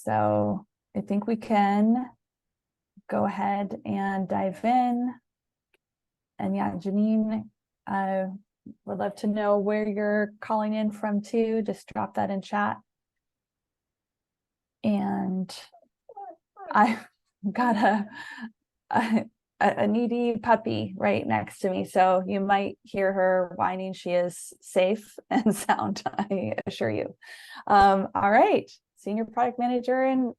So I think we can go ahead and dive in. And yeah, Janine, I would love to know where you're calling in from too. Just drop that in chat. And I've got a needy puppy right next to me, so you might hear her whining. She is safe and sound, I assure you. All right, Senior Product Manager in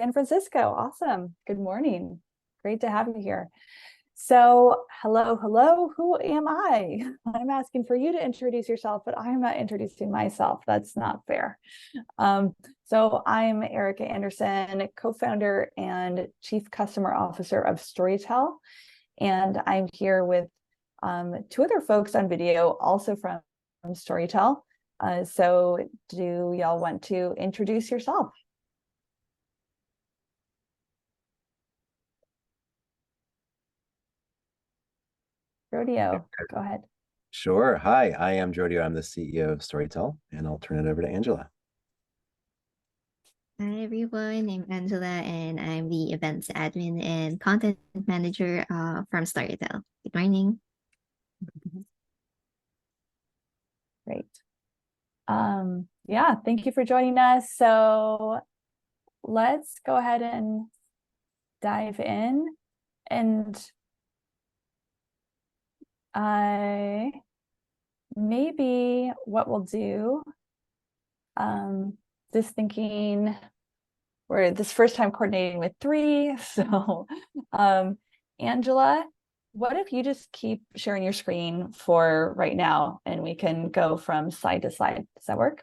San Francisco. Awesome. Good morning. Great to have you here. So hello, who am I? I'm asking for you to introduce yourself, but I'm not introducing myself. That's not fair. So I'm Erica Anderson, co-founder and Chief Customer Officer of Storytell. And I'm here with two other folks on video, also from Storytell. So do y'all want to introduce yourself? Rodeo, go ahead. Sure. Hi, I am Jodio. I'm the CEO of Storytell, and I'll turn it over to Angela. Hi everyone, I'm Angela and I'm the events admin and content manager from Storytell. Good morning. Great. Yeah, thank you for joining us. So let's go ahead and dive in. And maybe what we'll do, just thinking we're this first time coordinating with three. So Angela, what if you just keep sharing your screen for right now and we can go from slide to slide? Does that work?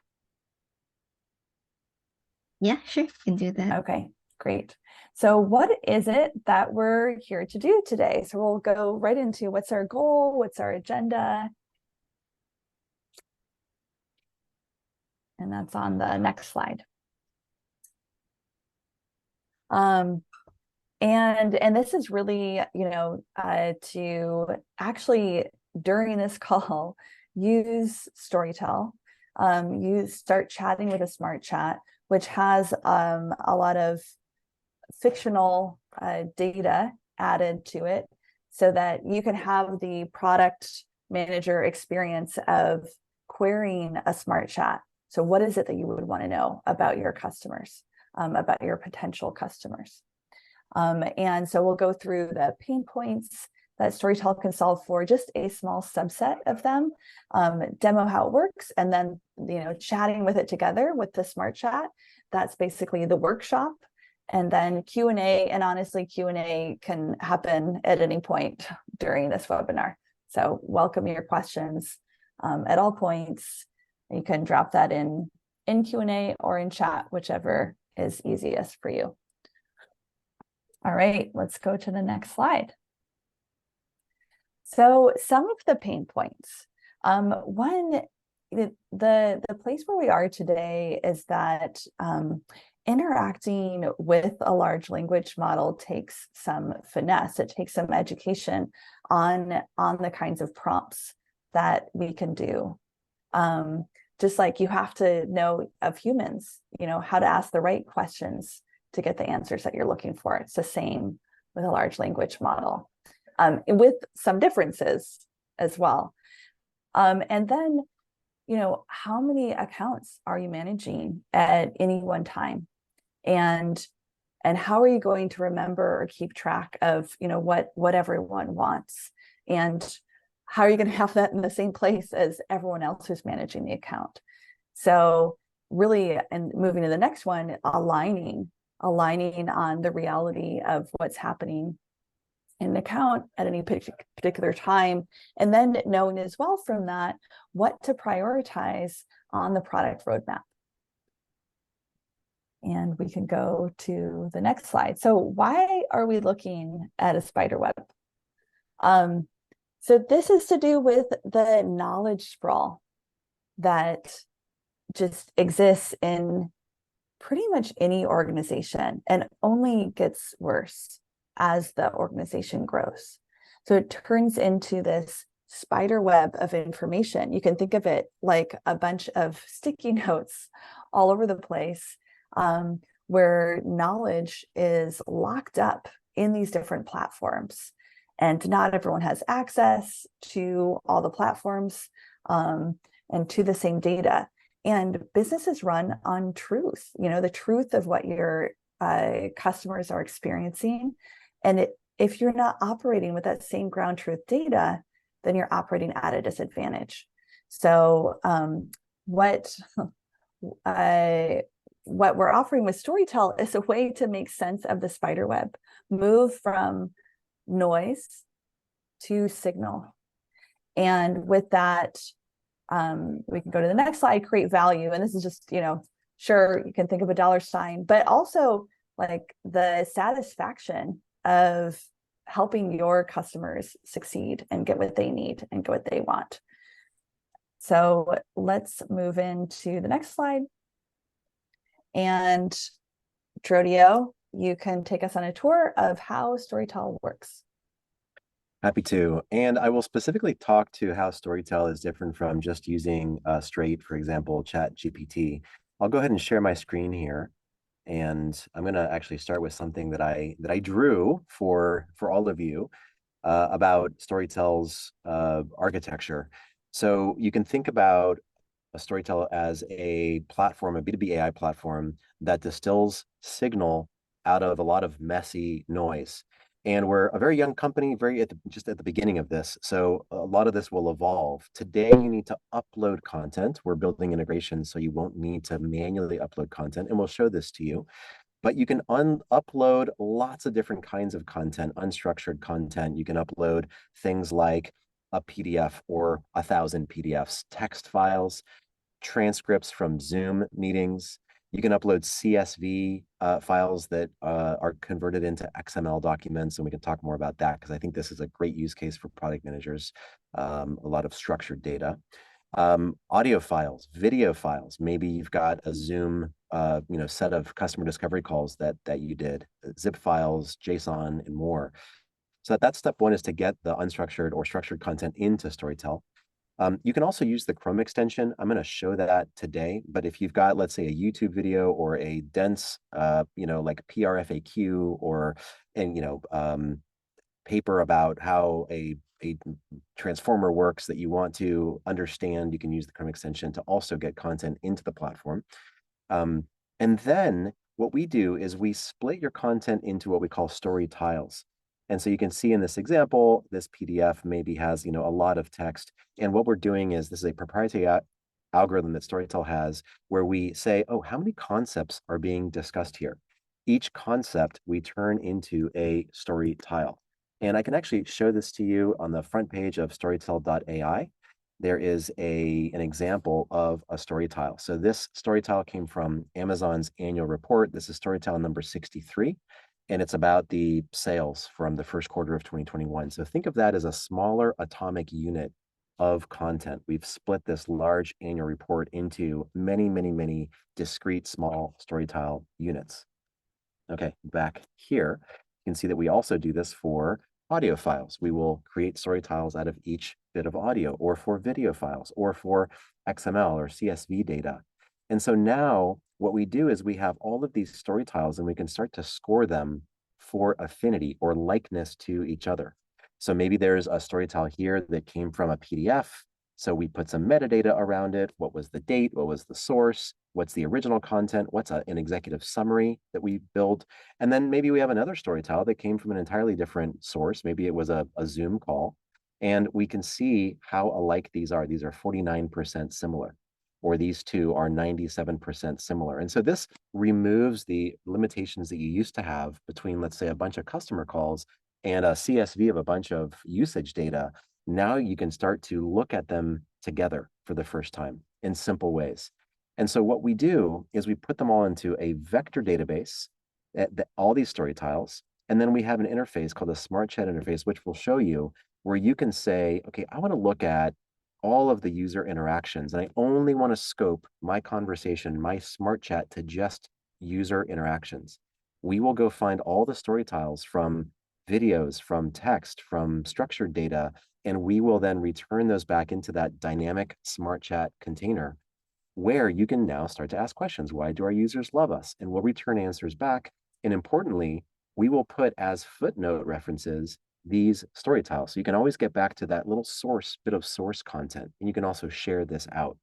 Yeah, sure, can do that. Okay, great. So what is it that we're here to do today? So we'll go right into what's our goal, what's our agenda. And that's on the next slide. And this is really, to actually during this call, use Storytell, you start chatting with a SmartChat, which has a lot of fictional data added to it so that you can have the product manager experience of querying a SmartChat. So what is it that you would want to know about your customers, about your potential customers? And so we'll go through the pain points that Storytell can solve for, just a small subset of them, demo how it works, and then chatting with it together with the SmartChat. That's basically the workshop. And then Q&A, and honestly, Q&A can happen at any point during this webinar. So welcome your questions at all points. You can drop that in Q&A or in chat, whichever is easiest for you. All right, let's go to the next slide. So some of the pain points. One, the place where we are today is that interacting with a large language model takes some finesse. It takes some education on the kinds of prompts that we can do. Just like you have to know of humans, how to ask the right questions to get the answers that you're looking for. It's the same with a large language model, with some differences as well. And then, how many accounts are you managing at any one time? And how are you going to remember or keep track of, what everyone wants? And how are you going to have that in the same place as everyone else who's managing the account? So really, and moving to the next one, aligning on the reality of what's happening in an account at any particular time, and then knowing as well from that what to prioritize on the product roadmap. And we can go to the next slide. So why are we looking at a spider web? So this is to do with the knowledge sprawl that just exists in pretty much any organization and only gets worse as the organization grows. So it turns into this spider web of information. You can think of it like a bunch of sticky notes all over the place, where knowledge is locked up in these different platforms. And not everyone has access to all the platforms and to the same data. And businesses run on truth, the truth of what your customers are experiencing. And if you're not operating with that same ground truth data, then you're operating at a disadvantage. So what we're offering with Storytell is a way to make sense of the spider web, move from noise to signal. And with that, we can go to the next slide, create value. And this is just, sure, you can think of a dollar sign, but also like the satisfaction of helping your customers succeed and get what they need and get what they want. So let's move into the next slide. And Drodio, you can take us on a tour of how Storytell works. Happy to. And I will specifically talk to how Storytell is different from just using straight, for example, Chat GPT. I'll go ahead and share my screen here. And I'm going to actually start with something that I drew for all of you about Storytell's architecture. So you can think about a Storytell as a platform, a B2B AI platform that distills signal out of a lot of messy noise. And we're a very young company, just at the beginning of this. So a lot of this will evolve. Today, you need to upload content. We're building integrations, so you won't need to manually upload content. And we'll show this to you. But you can upload lots of different kinds of content, unstructured content. You can upload things like a PDF or 1,000 PDFs, text files, transcripts from Zoom meetings. You can upload CSV files that are converted into XML documents, and we can talk more about that because I think this is a great use case for product managers, a lot of structured data. Audio files, video files. Maybe you've got a Zoom set of customer discovery calls that you did, zip files, JSON, and more. So that's step one, is to get the unstructured or structured content into Storytell. You can also use the Chrome extension. I'm going to show that today, but if you've got, let's say, a YouTube video or a dense, like PRFAQ or, paper about how a transformer works that you want to understand, you can use the Chrome extension to also get content into the platform. And then what we do is we split your content into what we call story tiles. And so you can see in this example, this PDF maybe has, a lot of text. And what we're doing is, this is a proprietary algorithm that Storytell has, where we say, oh, how many concepts are being discussed here? Each concept we turn into a story tile. And I can actually show this to you on the front page of storytell.ai. There is an example of a story tile. So this story tile came from Amazon's annual report. This is Storytell number 63. And it's about the sales from the first quarter of 2021. So think of that as a smaller atomic unit of content. We've split this large annual report into many, many, many discrete small Storytell units. Okay, back here, you can see that we also do this for audio files. We will create story tiles out of each bit of audio, or for video files, or for XML or CSV data. And so now what we do is we have all of these story tiles, and we can start to score them for affinity or likeness to each other. So maybe there's a story tile here that came from a PDF. So we put some metadata around it. What was the date? What was the source? What's the original content? What's an executive summary that we built? And then maybe we have another story tile that came from an entirely different source. Maybe it was a Zoom call. And we can see how alike these are. These are 49% similar, or these two are 97% similar. And so this removes the limitations that you used to have between, let's say, a bunch of customer calls and a CSV of a bunch of usage data. Now you can start to look at them together for the first time in simple ways. And so what we do is we put them all into a vector database, all these story tiles, and then we have an interface called the SmartChat interface, which will show you, where you can say, okay, I want to look at all of the user interactions, and I only want to scope my conversation, my SmartChat, to just user interactions. We will go find all the story tiles from videos, from text, from structured data, and we will then return those back into that dynamic SmartChat container where you can now start to ask questions. Why do our users love us? And we'll return answers back. And importantly, we will put as footnote references these story tiles. So you can always get back to that little bit of source content, and you can also share this out.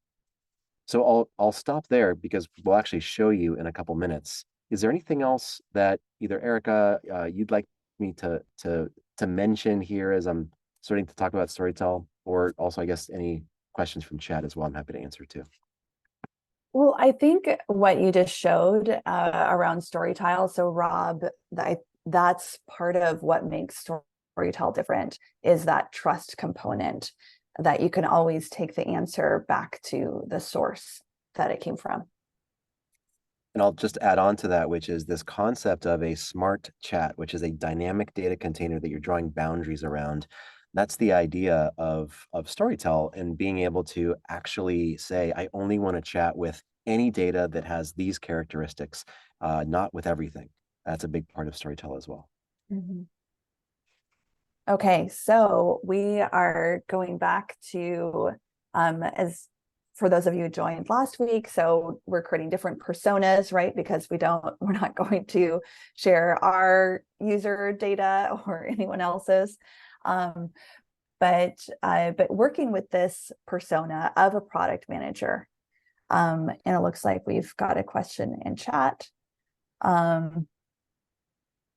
So I'll stop there because we'll actually show you in a couple minutes. Is there anything else that either Erica, you'd like me to mention here as I'm starting to talk about Storytell, or also I guess any questions from chat as well? I'm happy to answer too. Well, I think what you just showed around Storytell, so Rob, that's part of what makes Storytell different, is that trust component, that you can always take the answer back to the source that it came from. And I'll just add on to that, which is this concept of a smart chat, which is a dynamic data container that you're drawing boundaries around. That's the idea of Storytell, and being able to actually say, I only want to chat with any data that has these characteristics, not with everything. That's a big part of Storytell as well. Mm-hmm. Okay, so we are going back to, as for those of you who joined last week, so we're creating different personas, right? Because we're not going to share our user data or anyone else's. But working with this persona of a product manager. And it looks like we've got a question in chat.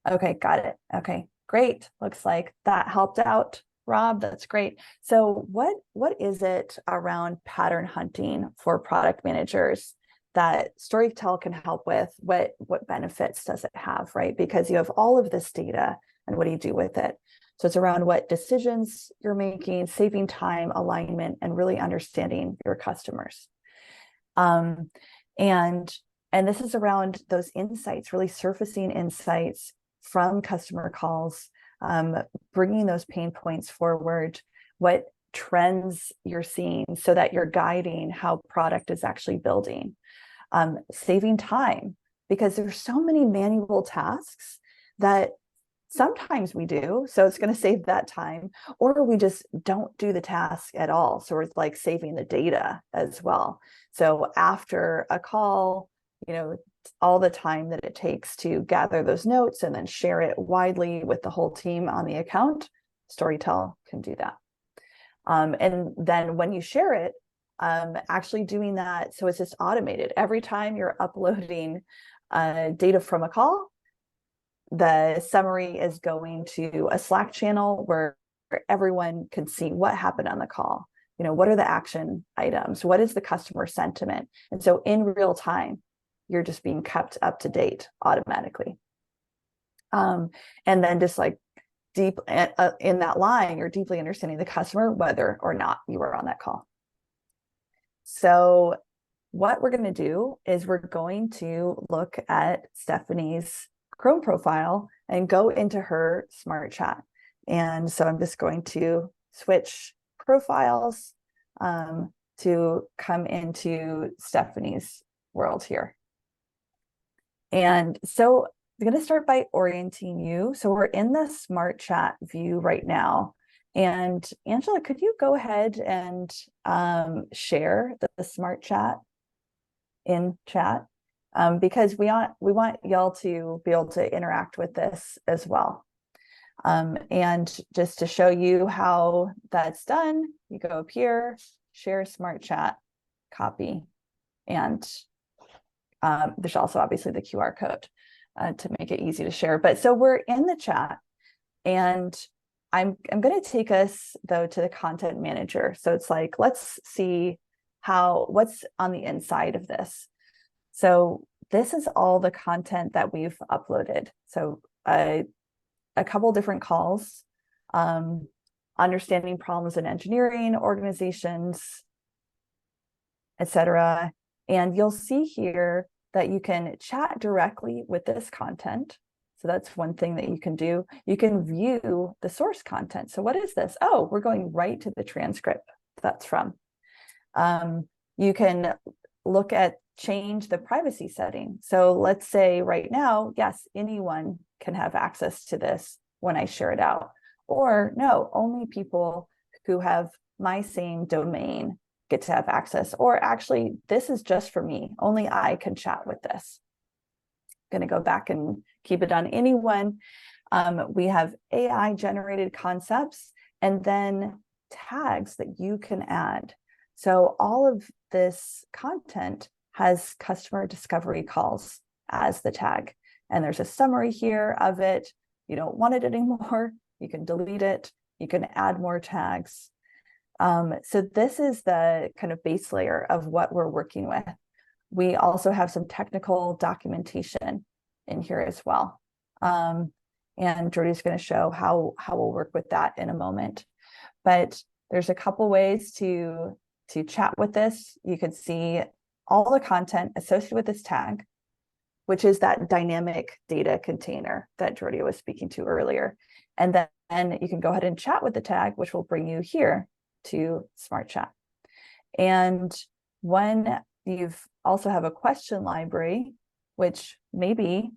Okay, got it. Okay, great. Looks like that helped out, Rob. That's great. So what is it around pattern hunting for product managers that Storytell can help with? What benefits does it have, right? Because you have all of this data, and what do you do with it? So it's around what decisions you're making, saving time, alignment, and really understanding your customers. And this is around those insights, really surfacing insights from customer calls, bringing those pain points forward, what trends you're seeing, so that you're guiding how product is actually building, saving time, because there's so many manual tasks that sometimes we do, so it's going to save that time, or we just don't do the task at all. So it's like saving the data as well. So after a call, all the time that it takes to gather those notes and then share it widely with the whole team on the account, Storytell can do that. And then when you share it, actually doing that, so it's just automated. Every time you're uploading data from a call, the summary is going to a Slack channel where everyone can see what happened on the call. What are the action items? What is the customer sentiment? And so in real time, you're just being kept up to date automatically. And then just like deep in that line, you're deeply understanding the customer, whether or not you were on that call. So what we're going to do is we're going to look at Stephanie's Chrome profile and go into her SmartChat. And so I'm just going to switch profiles to come into Stephanie's world here. And so I'm going to start by orienting you. So we're in the SmartChat view right now. And Angela, could you go ahead and share the SmartChat in chat? Because we want y'all to be able to interact with this as well. And just to show you how that's done, you go up here, share SmartChat, copy, and there's also obviously the QR code to make it easy to share. But so we're in the chat, and I'm going to take us though to the content manager. So it's like, let's see what's on the inside of this. So this is all the content that we've uploaded. So a couple different calls, understanding problems in engineering organizations, etc. And you'll see here that you can chat directly with this content. So that's one thing that you can do. You can view the source content. So what is this? Oh, we're going right to the transcript that's from. You can look at change the privacy setting. So let's say right now, yes, anyone can have access to this when I share it out. Or no, only people who have my same domain get to have access, or actually, this is just for me. Only I can chat with this. Going to go back and keep it on anyone. We have AI generated concepts and then tags that you can add. So all of this content has customer discovery calls as the tag. And there's a summary here of it. You don't want it anymore, you can delete it. You can add more tags. So this is the kind of base layer of what we're working with. We also have some technical documentation in here as well. And Jordy's going to show how we'll work with that in a moment. But there's a couple ways to chat with this. You can see all the content associated with this tag, which is that dynamic data container that Jordy was speaking to earlier. And then you can go ahead and chat with the tag, which will bring you here to SmartChat. And when you've also have a question library, which maybe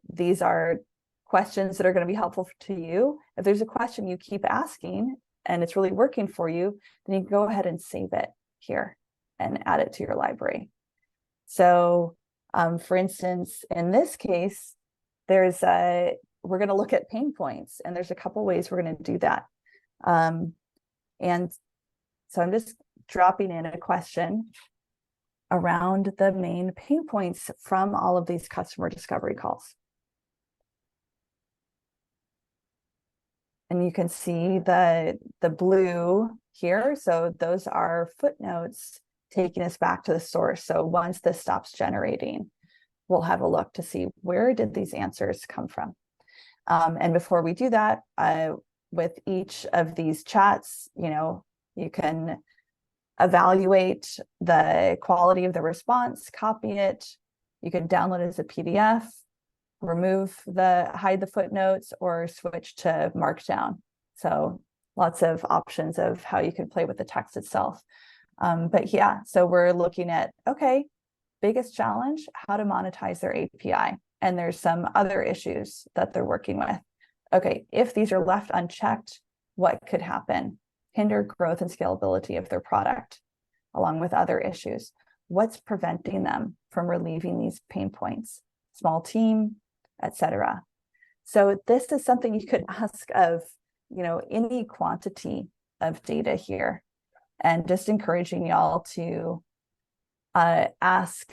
these are questions that are going to be helpful to you. If there's a question you keep asking and it's really working for you, then you can go ahead and save it here and add it to your library. So for instance, in this case, we're going to look at pain points, and there's a couple ways we're going to do that. And so I'm just dropping in a question around the main pain points from all of these customer discovery calls. And you can see the blue here. So those are footnotes taking us back to the source. So once this stops generating, we'll have a look to see where did these answers come from. And before we do that, with each of these chats, you can evaluate the quality of the response, copy it. You can download it as a PDF, hide the footnotes, or switch to Markdown. So lots of options of how you can play with the text itself. But yeah, so we're looking at, okay, biggest challenge, how to monetize their API. And there's some other issues that they're working with. Okay, if these are left unchecked, what could happen? Hinder growth and scalability of their product, along with other issues. What's preventing them from relieving these pain points? Small team, etc. So this is something you could ask of, any quantity of data here, and just encouraging y'all to ask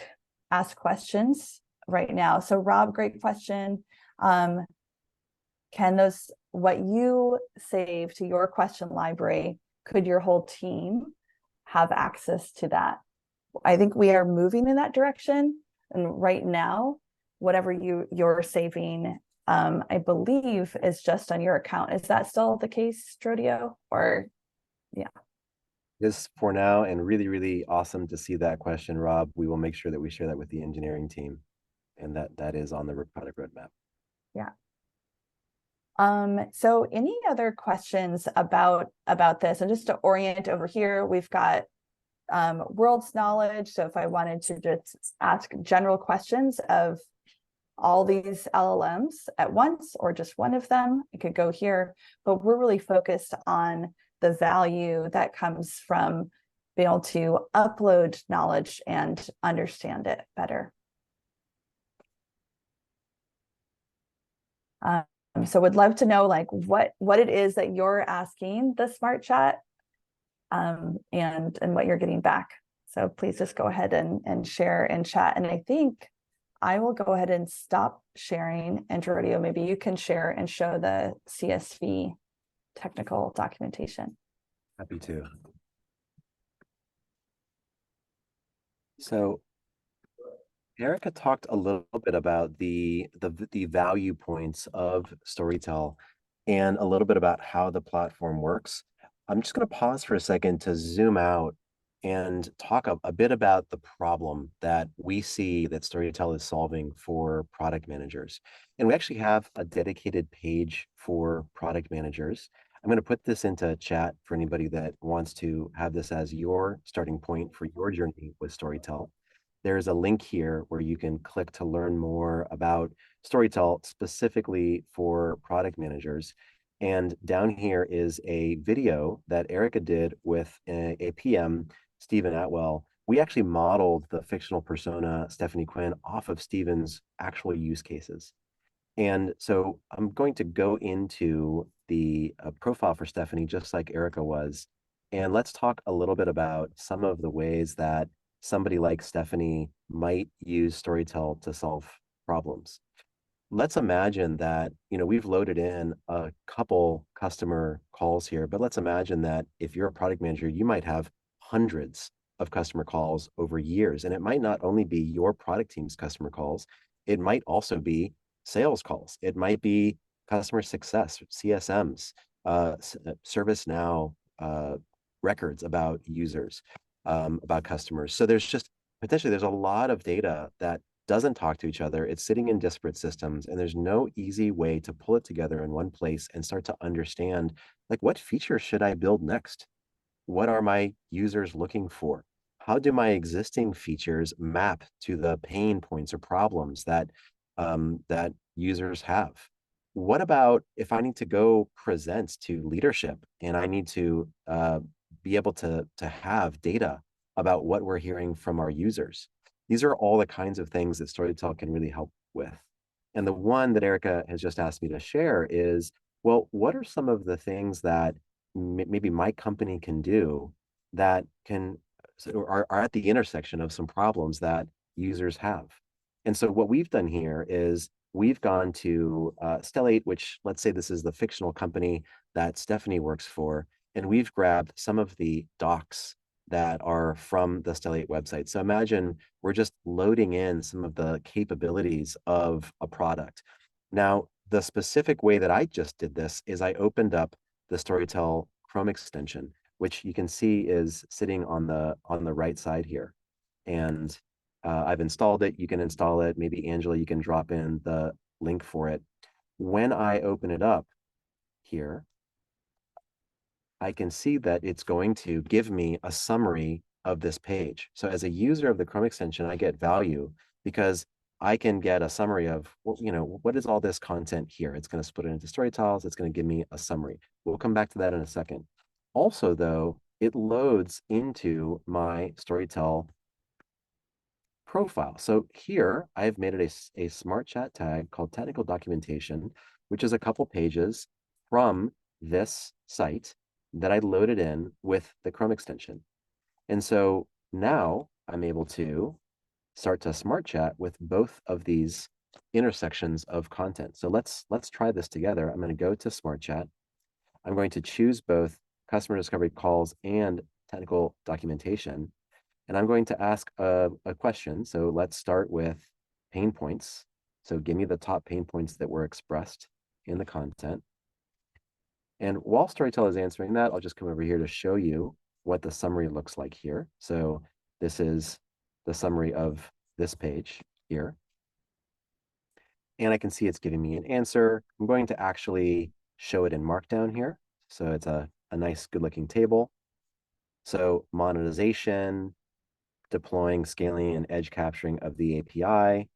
questions right now. So Rob, great question. Can what you save to your question library, could your whole team have access to that? I think we are moving in that direction. And right now, whatever you're saving, I believe is just on your account. Is that still the case, Strodio? Or yeah. This for now, and really, really awesome to see that question, Rob. We will make sure that we share that with the engineering team, and that is on the product roadmap. Yeah. So any other questions about this? And just to orient over here, we've got world's knowledge. So if I wanted to just ask general questions of all these LLMs at once, or just one of them, I could go here. But we're really focused on the value that comes from being able to upload knowledge and understand it better. So would love to know like what it is that you're asking the SmartChat, and what you're getting back. So please just go ahead and share in chat. And I think I will go ahead and stop sharing. And Geordio, maybe you can share and show the CSV technical documentation. Happy to. So Erica talked a little bit about the value points of Storytell and a little bit about how the platform works. I'm just going to pause for a second to zoom out and talk a bit about the problem that we see that Storytell is solving for product managers. And we actually have a dedicated page for product managers. I'm going to put this into chat for anybody that wants to have this as your starting point for your journey with Storytell. There's a link here where you can click to learn more about Storytell specifically for product managers. And down here is a video that Erica did with a PM, Stephen Atwell. We actually modeled the fictional persona, Stephanie Quinn, off of Stephen's actual use cases. And so I'm going to go into the profile for Stephanie, just like Erica was. And let's talk a little bit about some of the ways that somebody like Stephanie might use Storytell to solve problems. Let's imagine that, we've loaded in a couple customer calls here, but let's imagine that if you're a product manager, you might have hundreds of customer calls over years. And it might not only be your product team's customer calls, it might also be sales calls. It might be customer success, CSMs, ServiceNow records about users, about customers. So there's a lot of data that doesn't talk to each other. It's sitting in disparate systems, and there's no easy way to pull it together in one place and start to understand, like, what features should I build next? What are my users looking for? How do my existing features map to the pain points or problems that users have? What about if I need to go present to leadership and I need to be able to have data about what we're hearing from our users? These are all the kinds of things that Storytell can really help with. And the one that Erica has just asked me to share is, well, what are some of the things that maybe my company can do that are at the intersection of some problems that users have? And so what we've done here is we've gone to Stellate, which, let's say this is the fictional company that Stephanie works for, and we've grabbed some of the docs that are from the Stellate website. So imagine we're just loading in some of the capabilities of a product. Now, the specific way that I just did this is I opened up the Storytell Chrome extension, which you can see is sitting on the right side here. And I've installed it. You can install it. Maybe Angela, you can drop in the link for it. When I open it up here, I can see that it's going to give me a summary of this page. So as a user of the Chrome extension, I get value because I can get a summary of, what is all this content here? It's going to split it into story tiles. It's going to give me a summary. We'll come back to that in a second. Also, though, it loads into my Storytell profile. So here I've made it a SmartChat tag called technical documentation, which is a couple pages from this site that I loaded in with the Chrome extension. And so now I'm able to start to SmartChat with both of these intersections of content. So let's try this together. I'm going to go to SmartChat. I'm going to choose both customer discovery calls and technical documentation. And I'm going to ask a question. So let's start with pain points. So give me the top pain points that were expressed in the content. And while Storytell is answering that, I'll just come over here to show you what the summary looks like here. So this is the summary of this page here. And I can see it's giving me an answer. I'm going to actually show it in Markdown here. So it's a nice, good-looking table. So monetization, deploying, scaling, and edge capturing of the API.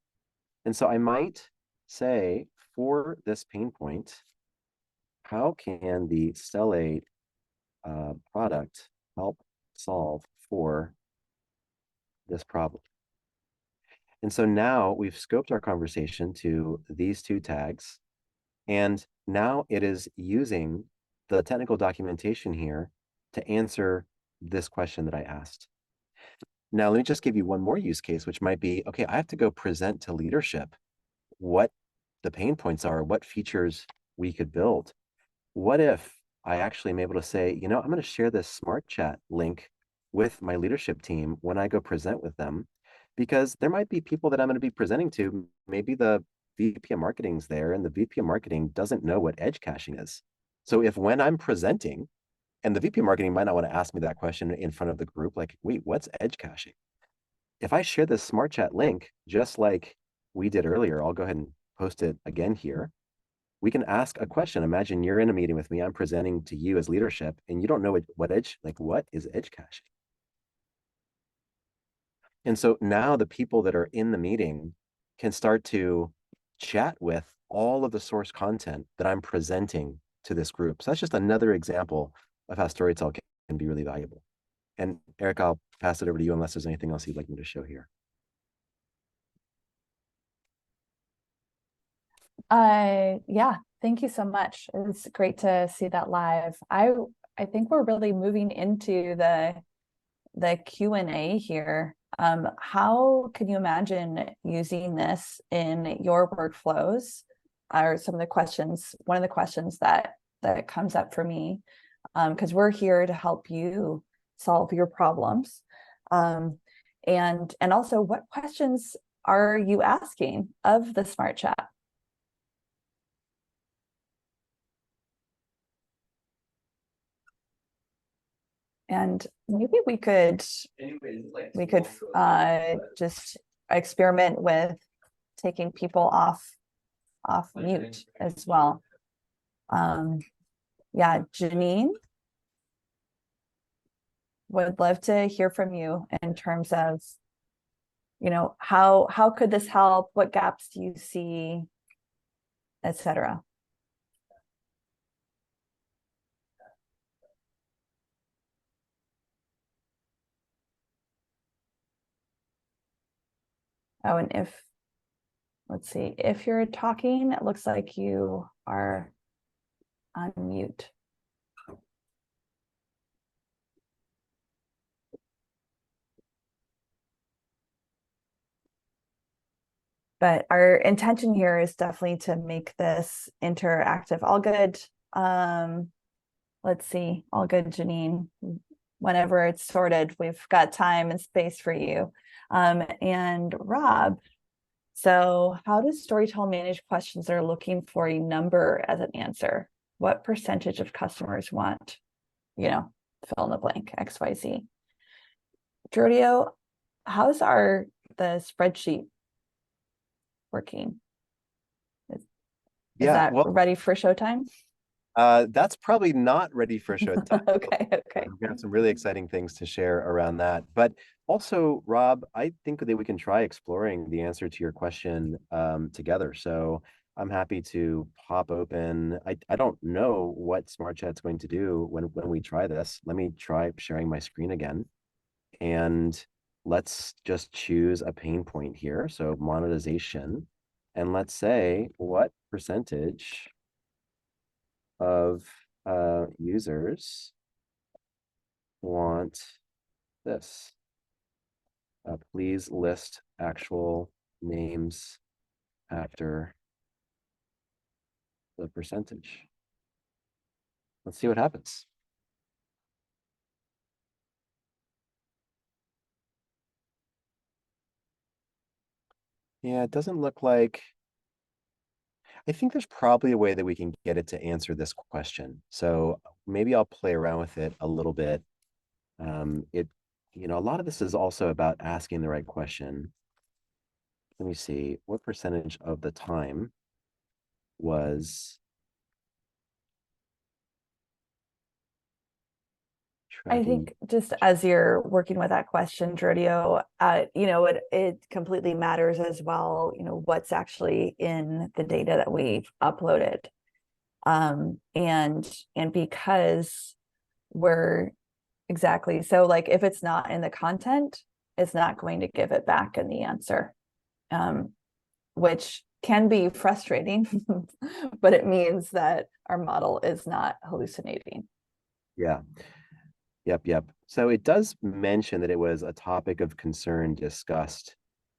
And so I might say, for this pain point, how can the Stellate product help solve for this problem? And so now we've scoped our conversation to these two tags, and now it is using the technical documentation here to answer this question that I asked. Now, let me just give you one more use case, which might be, okay, I have to go present to leadership what the pain points are, what features we could build. What if I actually am able to say, I'm going to share this SmartChat link with my leadership team when I go present with them, because there might be people that I'm going to be presenting to. Maybe the VP of marketing's there and the VP of marketing doesn't know what edge caching is. So if when I'm presenting, and the VP of marketing might not want to ask me that question in front of the group, like, wait, what's edge caching? If I share this SmartChat link, just like we did earlier, I'll go ahead and post it again here. We can ask a question. Imagine you're in a meeting with me. I'm presenting to you as leadership, and you don't know what is edge caching? And so now the people that are in the meeting can start to chat with all of the source content that I'm presenting to this group. So that's just another example of how Storytell can be really valuable. And Eric, I'll pass it over to you unless there's anything else you'd like me to show here. Yeah, thank you so much. It's great to see that live. I think we're really moving into the Q&A here. How can you imagine using this in your workflows? Are some of the questions, one of the questions that comes up for me, because we're here to help you solve your problems. And also, what questions are you asking of the Smart Chat? And maybe we could just experiment with taking people off mute as well. Yeah, Janine, would love to hear from you in terms of, how could this help? What gaps do you see, etc. Oh, and let's see, if you're talking, it looks like you are on mute. But our intention here is definitely to make this interactive. All good. Let's see, all good, Janine. Whenever it's sorted, we've got time and space for you. And Rob, so how does Storytell manage questions that are looking for a number as an answer? What percentage of customers want, fill in the blank, XYZ? Giorgio, how's the spreadsheet working? Is that ready for showtime? That's probably not ready for showtime. Okay. We have some really exciting things to share around that. But also, Rob, I think that we can try exploring the answer to your question together. So I'm happy to pop open. I don't know what SmartChat's going to do when we try this. Let me try sharing my screen again. And let's just choose a pain point here. So monetization. And let's say what percentage of users want this. Please list actual names after the percentage. Let's see what happens. Yeah, it doesn't look like. I think there's probably a way that we can get it to answer this question. So maybe I'll play around with it a little bit. A lot of this is also about asking the right question. Let me see, what percentage of the time was I think just as you're working with that question, Giorgio, it completely matters as well, what's actually in the data that we've uploaded. And because we're exactly, so like if it's not in the content, it's not going to give it back in the answer, which can be frustrating, but it means that our model is not hallucinating. Yeah. Yep. So it does mention that it was a topic of concern discussed,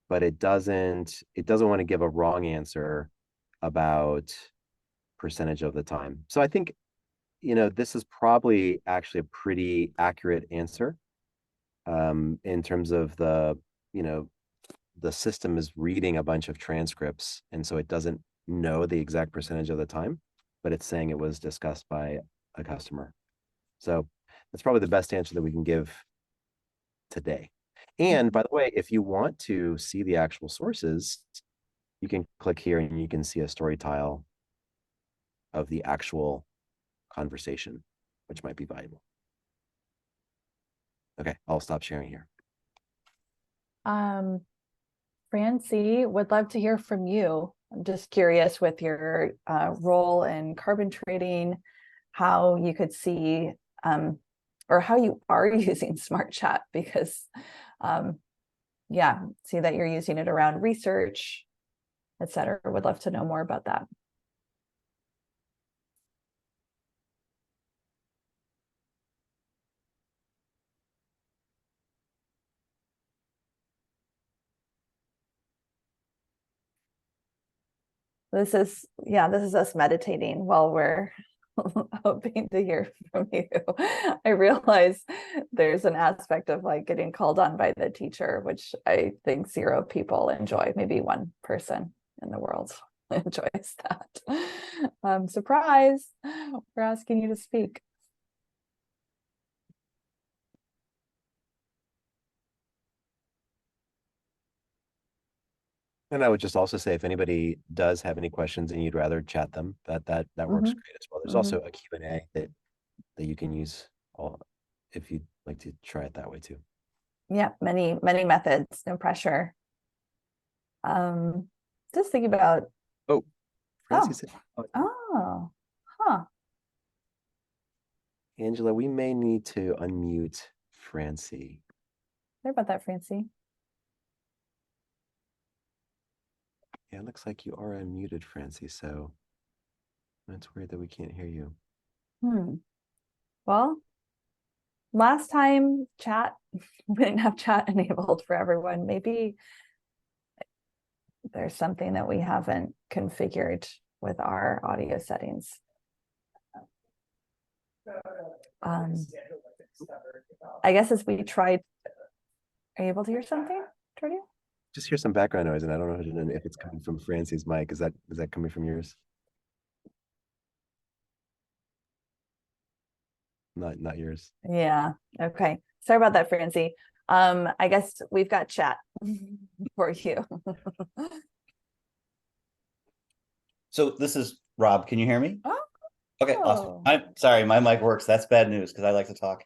but it doesn't want to give a wrong answer about percentage of the time. So I think, this is probably actually a pretty accurate answer in terms of the system is reading a bunch of transcripts, and so it doesn't know the exact percentage of the time, but it's saying it was discussed by a customer. So that's probably the best answer that we can give today. And by the way, if you want to see the actual sources, you can click here and you can see a story tile of the actual conversation, which might be valuable. Okay, I'll stop sharing here. Francie, would love to hear from you. I'm just curious with your role in carbon trading, how you could see or how you are using SmartChat, because yeah, see that you're using it around research, et cetera. Would love to know more about that. This is us meditating while we're hoping to hear from you. I realize there's an aspect of like getting called on by the teacher, which I think 0 people enjoy. Maybe 1 person in the world enjoys that. Surprise, we're asking you to speak. And I would just also say, if anybody does have any questions and you'd rather chat them, that works great as well. There's also a Q&A that you can use if you'd like to try it that way too. Yeah, many methods, no pressure. Just thinking about. Oh, Francie's. Oh, huh. Angela, we may need to unmute Francie. Sorry about that, Francie. Yeah, it looks like you are unmuted, Francie, so that's weird that we can't hear you. Well, last time we didn't have chat enabled for everyone. Maybe there's something that we haven't configured with our audio settings. I guess as we tried, are you able to hear something, Jordi? Just hear some background noise, and I don't know if it's coming from Francie's mic. Is that coming from yours? Not yours. Yeah. Okay. Sorry about that, Francie. I guess we've got chat for you. So this is Rob. Can you hear me? Oh. Okay, awesome. I'm sorry, my mic works. That's bad news because I like to talk.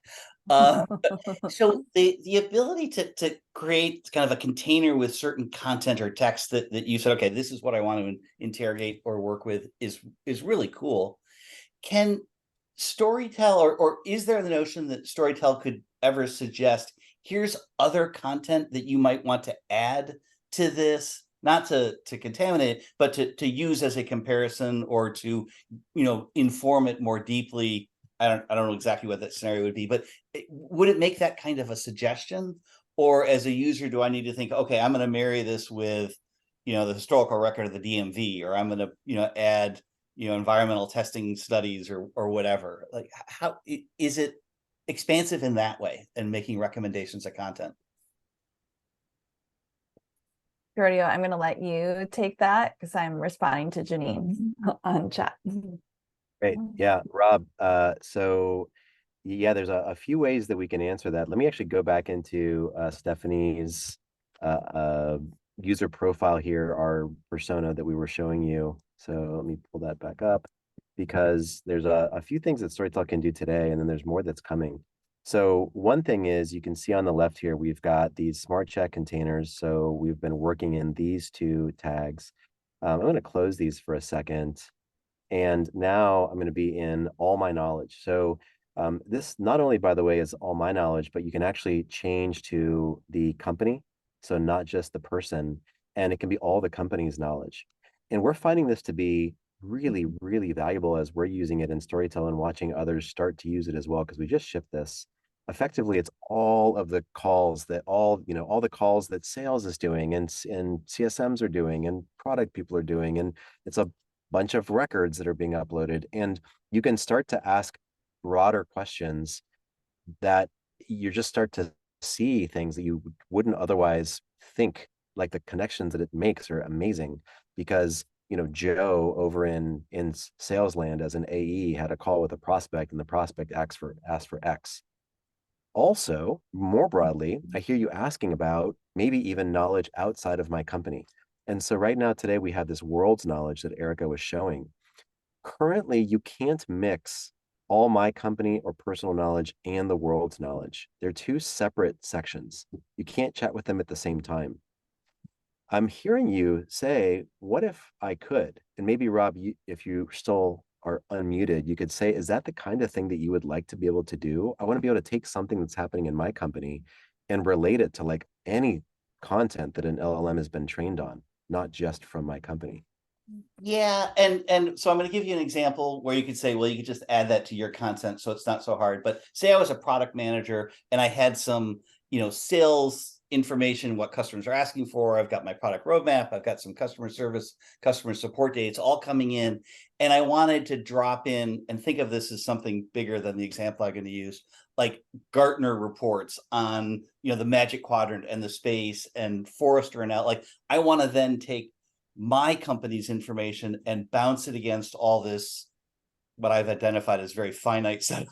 So the ability to create kind of a container with certain content or text that you said, okay, this is what I want to interrogate or work with is really cool. Can Storytell or is there the notion that Storytell could ever suggest, here's other content that you might want to add to this, not to contaminate it, but to use as a comparison or to, inform it more deeply? I don't know exactly what that scenario would be, but would it make that kind of a suggestion? Or as a user, do I need to think, okay, I'm going to marry this with, the historical record of the DMV, or I'm going to, add, environmental testing studies or whatever? Like, how is it expansive in that way and making recommendations of content? Jordi, I'm going to let you take that because I'm responding to Janine on chat. Great. Yeah, Rob. So yeah, there's a few ways that we can answer that. Let me actually go back into Stephanie's user profile here, our persona that we were showing you. So let me pull that back up, because there's a few things that Storytell can do today, and then there's more that's coming. So one thing is, you can see on the left here, we've got these SmartChat containers. So we've been working in these 2 tags. I'm going to close these for a second. And now I'm going to be in all my knowledge. So this not only, by the way, is all my knowledge, but you can actually change to the company. So not just the person, and it can be all the company's knowledge. And we're finding this to be really, really valuable as we're using it in Storytell and watching others start to use it as well, because we just shipped this. Effectively, it's all of the calls that all the calls that sales is doing and CSMs are doing and product people are doing. And it's a bunch of records that are being uploaded, and you can start to ask broader questions that you just start to see things that you wouldn't otherwise think. Like, the connections that it makes are amazing, because Joe over in sales land as an AE had a call with a prospect, and the prospect asked for X. Also, more broadly, I hear you asking about maybe even knowledge outside of my company. And so right now, today, we have this world's knowledge that Erica was showing. Currently, you can't mix all my company or personal knowledge and the world's knowledge. They're 2 separate sections. You can't chat with them at the same time. I'm hearing you say, what if I could? And maybe Rob, if you still are unmuted, you could say, is that the kind of thing that you would like to be able to do? I want to be able to take something that's happening in my company and relate it to like any content that an LLM has been trained on, not just from my company. Yeah, and so I'm going to give you an example where you could say, well, you could just add that to your content, so it's not so hard. But say I was a product manager and I had some, sales information, what customers are asking for. I've got my product roadmap. I've got some customer service, customer support dates all coming in, and I wanted to drop in and think of this as something bigger than the example I'm going to use, like Gartner reports on, the Magic Quadrant and the space and Forrester and out. Like I want to then take my company's information and bounce it against all this, what I've identified as very finite set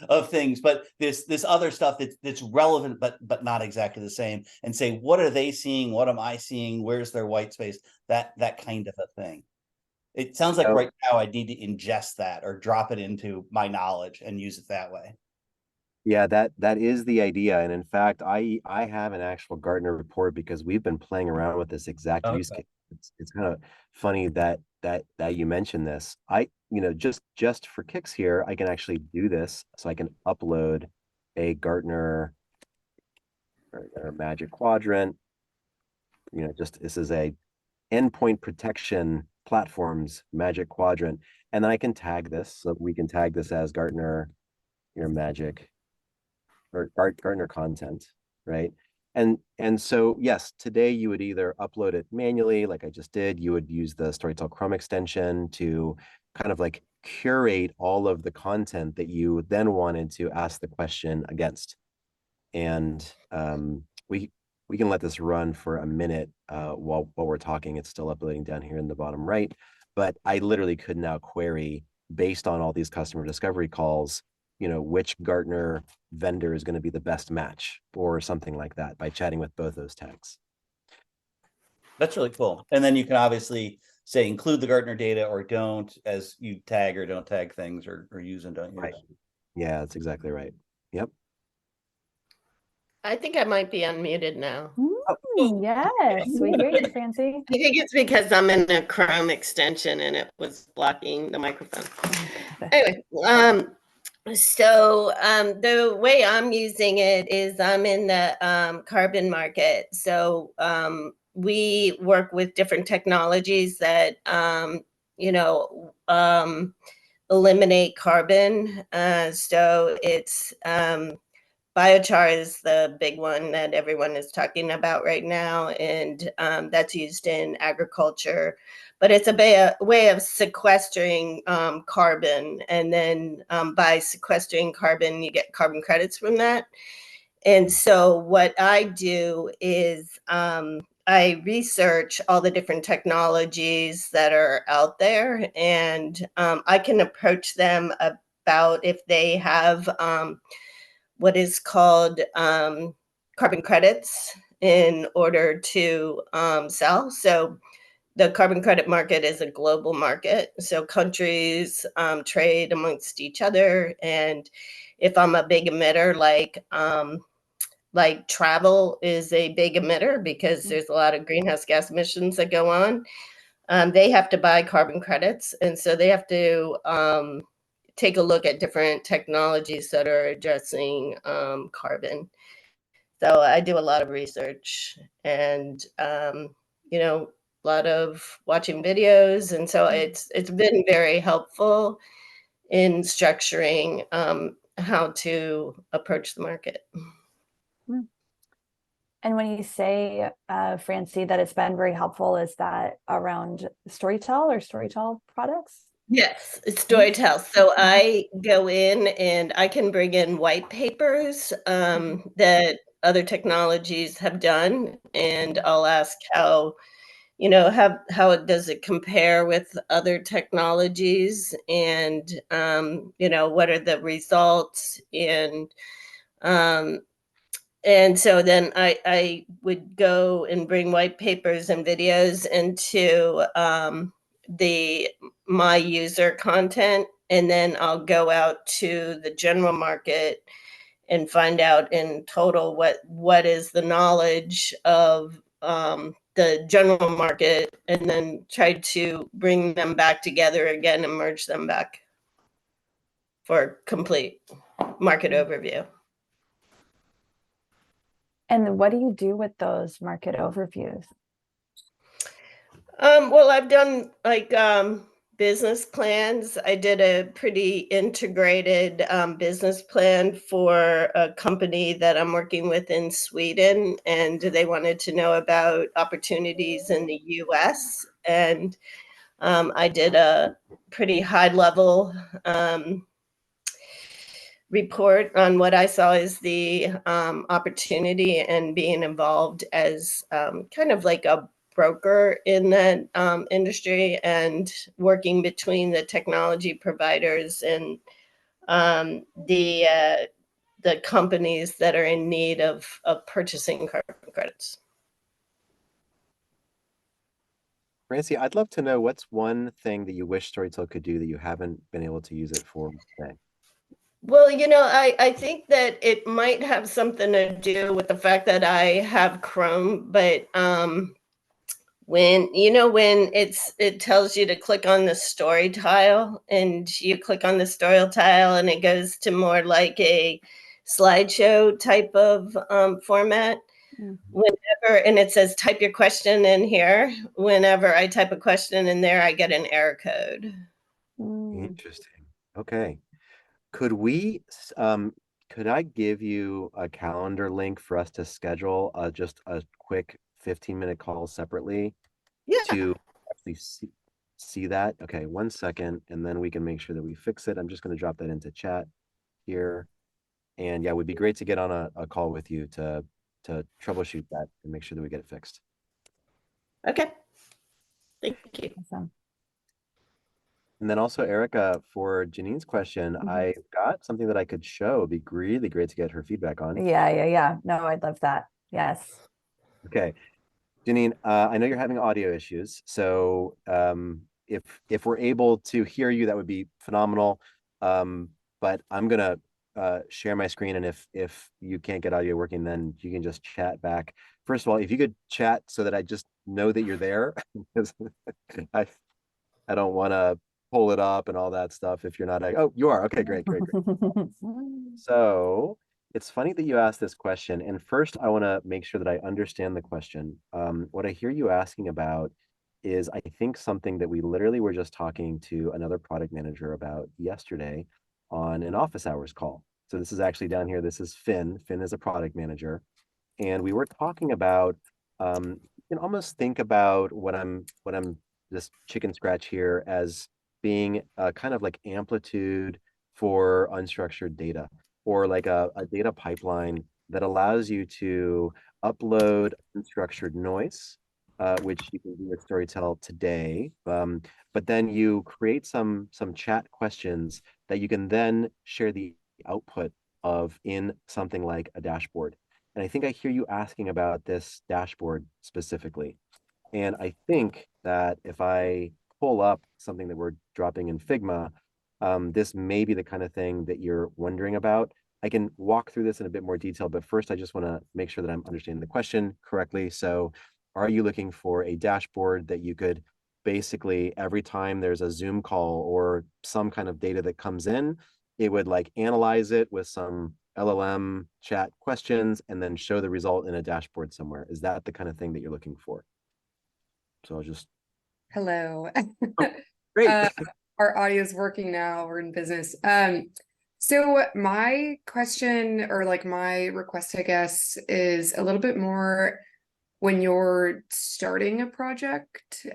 of things, but this other stuff that's relevant but not exactly the same, and say, what are they seeing, what am I seeing, where's their white space, that kind of a thing. It sounds like right now I need to ingest that or drop it into my knowledge and use it that way. Yeah, that is the idea. And in fact, I have an actual Gartner report because we've been playing around with this exact use case. It's kind of funny that you mentioned this. Just for kicks here, I can actually do this. So I can upload a Gartner Magic Quadrant. This is a endpoint protection platforms Magic Quadrant, and then I can tag this. So we can tag this as Gartner, Magic or Gartner content, right? And so yes, today you would either upload it manually, like I just did. You would use the Storytell Chrome extension to kind of like curate all of the content that you then wanted to ask the question against. And we can let this run for a minute while we're talking. It's still uploading down here in the bottom right, but I literally could now query based on all these customer discovery calls, which Gartner vendor is going to be the best match or something like that by chatting with both those tags. That's really cool. And then you can obviously say include the Gartner data or don't, as you tag or don't tag things, or use and don't use. Right. Yeah, that's exactly right. Yep. I think I might be unmuted now. Yes, we hear you, Francie. I think it's because I'm in the Chrome extension and it was blocking the microphone. Anyway, so the way I'm using it is I'm in the carbon market. So we work with different technologies that, eliminate carbon. So it's biochar is the big one that everyone is talking about right now, and that's used in agriculture. But it's a way of sequestering carbon, and then by sequestering carbon, you get carbon credits from that. And so what I do is I research all the different technologies that are out there, and I can approach them about if they have what is called carbon credits in order to sell. So the carbon credit market is a global market. So countries trade amongst each other. And if I'm a big emitter, like travel is a big emitter because there's a lot of greenhouse gas emissions that go on, they have to buy carbon credits. And so they have to take a look at different technologies that are addressing carbon. So I do a lot of research and, a lot of watching videos. And so it's been very helpful in structuring how to approach the market. And when you say, Francie, that it's been very helpful, is that around Storytell or Storytell products? Yes, it's Storytell. So I go in and I can bring in white papers that other technologies have done, and I'll ask how does it compare with other technologies, and what are the results, and so then I would go and bring white papers and videos into my user content, and then I'll go out to the general market and find out in total what is the knowledge of the general market, and then tried to bring them back together again and merge them back for complete market overview. And what do you do with those market overviews? Well, I've done like business plans. I did a pretty integrated business plan for a company that I'm working with in Sweden, and they wanted to know about opportunities in the US. And I did a pretty high level report on what I saw as the opportunity and being involved as kind of like a broker in that industry, and working between the technology providers and the companies that are in need of purchasing carbon credits. Francie, I'd love to know what's one thing that you wish Storytel could do that you haven't been able to use it for today. Well, I think that it might have something to do with the fact that I have Chrome, but when it tells you to click on the story tile, and you click on the story tile and it goes to more like a slideshow type of format. Whenever, and it says type your question in here, whenever I type a question in there, I get an error code. Interesting. Okay. Could I give you a calendar link for us to schedule just a quick 15-minute call separately to actually see that? Okay, 1 second, and then we can make sure that we fix it. I'm just going to drop that into chat here. And yeah, it would be great to get on a call with you to troubleshoot that and make sure that we get it fixed. Okay. Thank you. Awesome. And then also, Erica, for Janine's question, I got something that I could show. It'd be really great to get her feedback on. Yeah. No, I'd love that. Yes. Okay. Janine, I know you're having audio issues, so if we're able to hear you, that would be phenomenal. But I'm gonna share my screen, and if you can't get audio working, then you can just chat back. First of all, if you could chat so that I just know that you're there, because I don't want to pull it up and all that stuff if you're not. Oh, you are. Okay, great. So it's funny that you asked this question. And first, I want to make sure that I understand the question. What I hear you asking about is, I think, something that we literally were just talking to another product manager about yesterday on an office hours call. So this is actually down here. This is Finn. Finn is a product manager. And we were talking about, you can almost think about what I'm this chicken scratch here as being kind of like amplitude for unstructured data, or like a data pipeline that allows you to upload unstructured noise, which you can do with Storytel today. But then you create some chat questions that you can then share the output of in something like a dashboard. And I think I hear you asking about this dashboard specifically. And I think that if I pull up something that we're dropping in Figma, this may be the kind of thing that you're wondering about. I can walk through this in a bit more detail, but first I just want to make sure that I'm understanding the question correctly. So are you looking for a dashboard that you could basically, every time there's a Zoom call or some kind of data that comes in, it would like analyze it with some LLM chat questions and then show the result in a dashboard somewhere? Is that the kind of thing that you're looking for? So I'll just. Hello. Oh, great. Our audio is working now. We're in business. So my question, or like my request, I guess, is a little bit more when you're starting a project,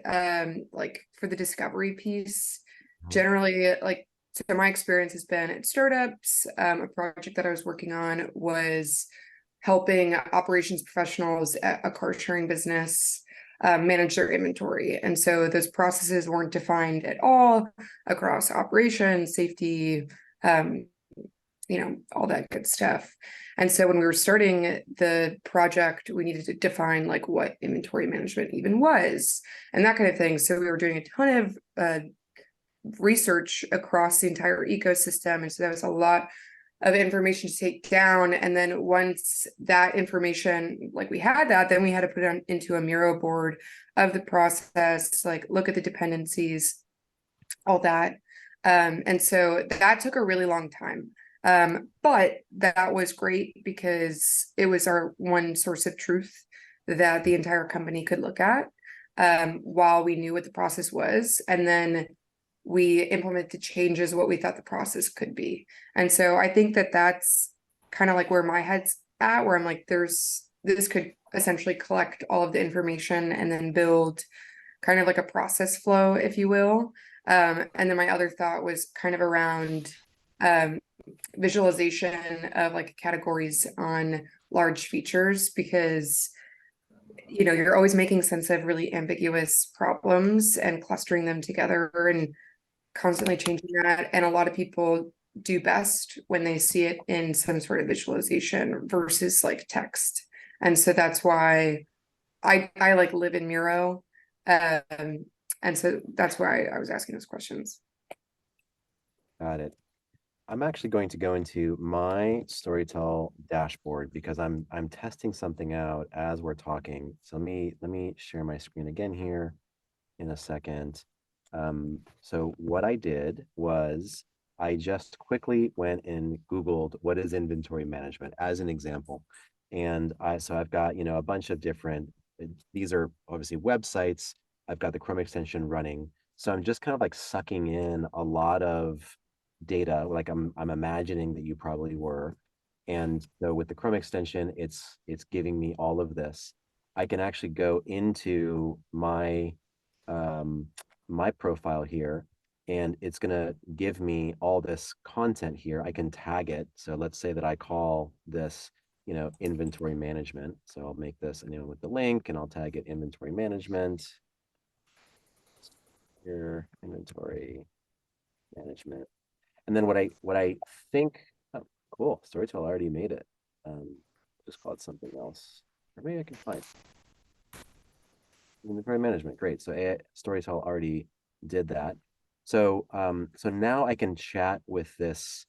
like for the discovery piece. Generally, like, so my experience has been at startups. A project that I was working on was helping operations professionals at a car sharing business manage their inventory. And so those processes weren't defined at all across operations, safety, all that good stuff. And so when we were starting the project, we needed to define like what inventory management even was and that kind of thing. So we were doing a ton of research across the entire ecosystem. And so that was a lot of information to take down. And then once that information, like we had that, then we had to put it into a Miro board of the process, like look at the dependencies, all that. And so that took a really long time. But that was great because it was our one source of truth that the entire company could look at while we knew what the process was. And then we implemented changes what we thought the process could be. And so I think that that's kind of like where my head's at, where I'm like, this could essentially collect all of the information and then build kind of like a process flow, if you will. And then my other thought was kind of around visualization of like categories on large features, because you're always making sense of really ambiguous problems and clustering them together and constantly changing that. And a lot of people do best when they see it in some sort of visualization versus like text. And so that's why I like live in Miro. And so that's why I was asking those questions. Got it. I'm actually going to go into my Storytell dashboard because I'm testing something out as we're talking. So let me share my screen again here in a second. So what I did was I just quickly went and Googled what is inventory management as an example. And I've got, a bunch of different, these are obviously websites. I've got the Chrome extension running. So I'm just kind of like sucking in a lot of data, like I'm imagining that you probably were. And so with the Chrome extension, it's giving me all of this. I can actually go into my my profile here, and it's going to give me all this content here. I can tag it. So let's say that I call this, inventory management. So I'll make this, with the link, and I'll tag it inventory management. Here, inventory management. And then what I think, oh, cool, Storytell already made it. Just call it something else, or maybe I can find inventory management. Great. So Storytell already did that. So so now I can chat with this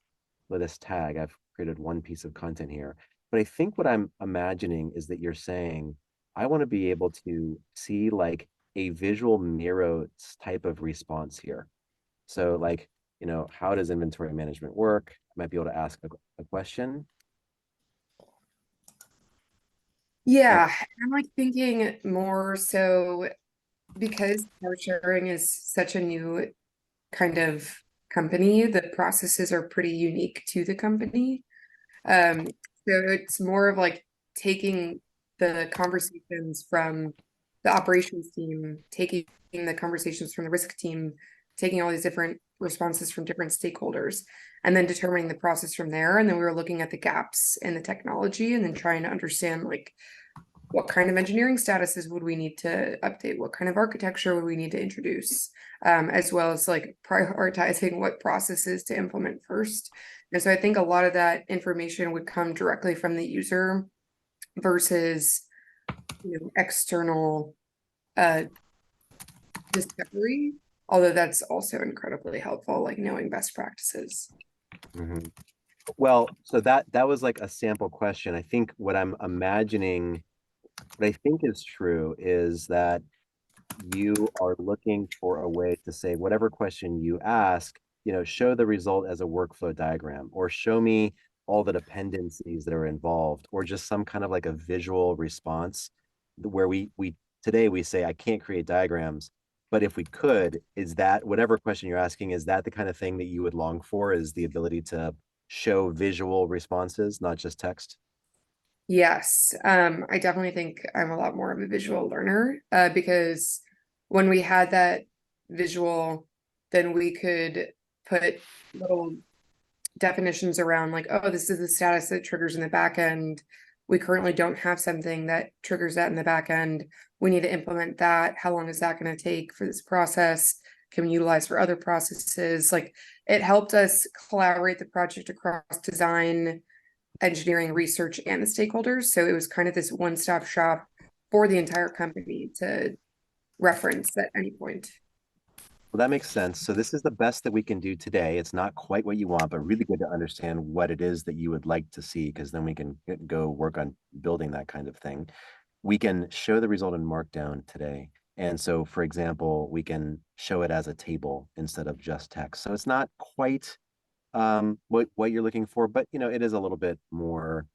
tag. I've created one piece of content here, but I think what I'm imagining is that you're saying I want to be able to see like a visual Miro type of response here. So like, how does inventory management work? I might be able to ask a question. Yeah, I'm like thinking more so because car sharing is such a new kind of company, the processes are pretty unique to the company. So it's more of like taking the conversations from the operations team, taking the conversations from the risk team, taking all these different responses from different stakeholders, and then determining the process from there. And then we were looking at the gaps in the technology and then trying to understand like what kind of engineering statuses would we need to update? What kind of architecture would we need to introduce? As well as like prioritizing what processes to implement first. And so I think a lot of that information would come directly from the user versus external discovery, although that's also incredibly helpful, like knowing best practices. Mm-hmm. Well, so that was like a sample question. I think what I'm imagining, what I think is true is that you are looking for a way to say whatever question you ask, show the result as a workflow diagram, or show me all the dependencies that are involved, or just some kind of like a visual response where we today we say, I can't create diagrams, but if we could, is that whatever question you're asking, is that the kind of thing that you would long for, is the ability to show visual responses, not just text? Yes, I definitely think I'm a lot more of a visual learner because when we had that visual, then we could put little definitions around like, oh, this is the status that triggers in the back end. We currently don't have something that triggers that in the back end. We need to implement that. How long is that going to take for this process? Can we utilize for other processes? Like it helped us collaborate the project across design, engineering, research, and the stakeholders. So it was kind of this one-stop shop for the entire company to reference at any point. Well, that makes sense. So this is the best that we can do today. It's not quite what you want, but really good to understand what it is that you would like to see, because then we can go work on building that kind of thing. We can show the result in Markdown today. And so, for example, we can show it as a table instead of just text. So it's not quite what you're looking for, but it is a little bit more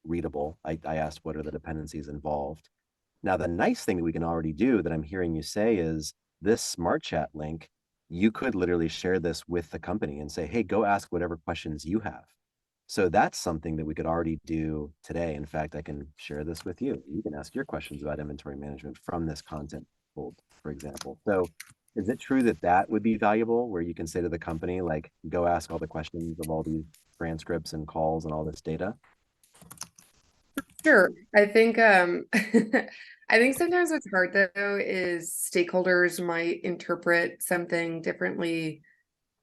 readable. I asked what are the dependencies involved. Now, the nice thing that we can already do that I'm hearing you say is this smart chat link, you could literally share this with the company and say, hey, go ask whatever questions you have. So that's something that we could already do today. In fact, I can share this with you. You can ask your questions about inventory management from this content pulled, for example. So is it true that that would be valuable, where you can say to the company, like, go ask all the questions of all these transcripts and calls and all this data? Sure. I think I think sometimes what's hard though is stakeholders might interpret something differently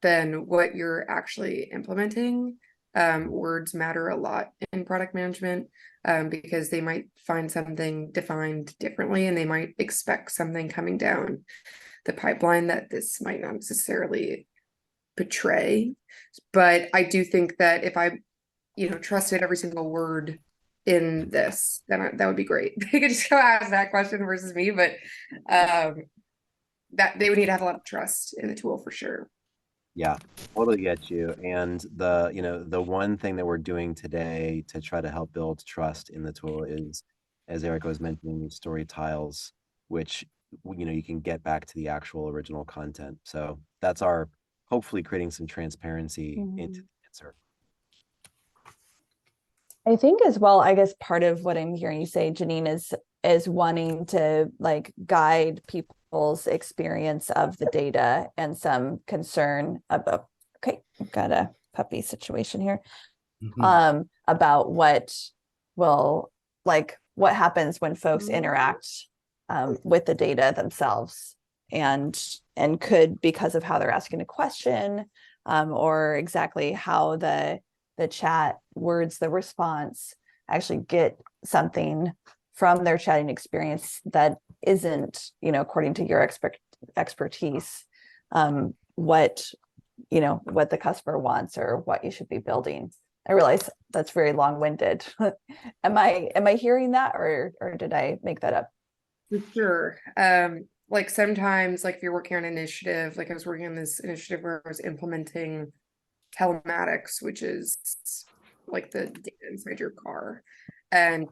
than what you're actually implementing. Words matter a lot in product management because they might find something defined differently and they might expect something coming down the pipeline that this might not necessarily portray. But I do think that if I, trusted every single word in this, then that would be great. They could just go ask that question versus me, but that they would need to have a lot of trust in the tool for sure. Yeah, totally get you. And the one thing that we're doing today to try to help build trust in the tool is, as Erica was mentioning, these story tiles, which you can get back to the actual original content. So that's our hopefully creating some transparency into the answer. I think as well, I guess part of what I'm hearing you say, Janine, is wanting to like guide people's experience of the data and some concern about, okay, I've got a puppy situation here, about what happens when folks interact with the data themselves, and could, because of how they're asking a question, or exactly how the chat words the response, actually get something from their chatting experience that isn't, according to your expertise, what the customer wants or what you should be building. I realize that's very long-winded. Am I hearing that, or did I make that up? For sure. Like sometimes, like if you're working on an initiative, like I was working on this initiative where I was implementing telematics, which is like the data inside your car, and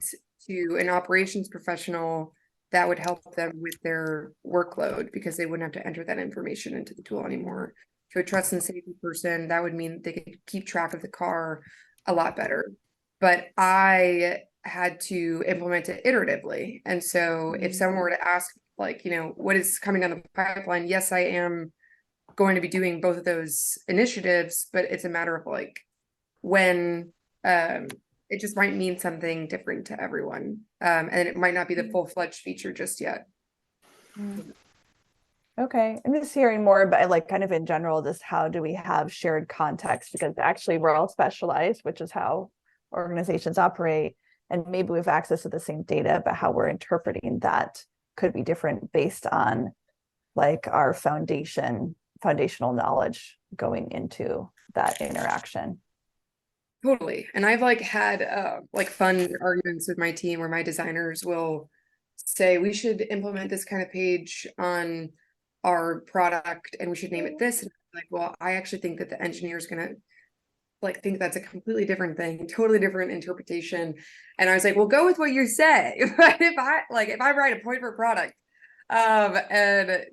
to an operations professional, that would help them with their workload because they wouldn't have to enter that information into the tool anymore. To a trust and safety person, that would mean they could keep track of the car a lot better. But I had to implement it iteratively. And so if someone were to ask, like, what is coming down the pipeline? Yes, I am going to be doing both of those initiatives, but it's a matter of like when it just might mean something different to everyone. And it might not be the full-fledged feature just yet. Okay, I'm just hearing more about, like, kind of in general, just how do we have shared context, because actually we're all specialized, which is how organizations operate, and maybe we have access to the same data, but how we're interpreting that could be different based on like our foundational knowledge going into that interaction. Totally. And I've like had like fun arguments with my team where my designers will say we should implement this kind of page on our product and we should name it this. And I'm like, well, I actually think that the engineer is gonna like think that's a completely different thing, totally different interpretation. And I was like, well, go with what you say. But if I write a point for product, and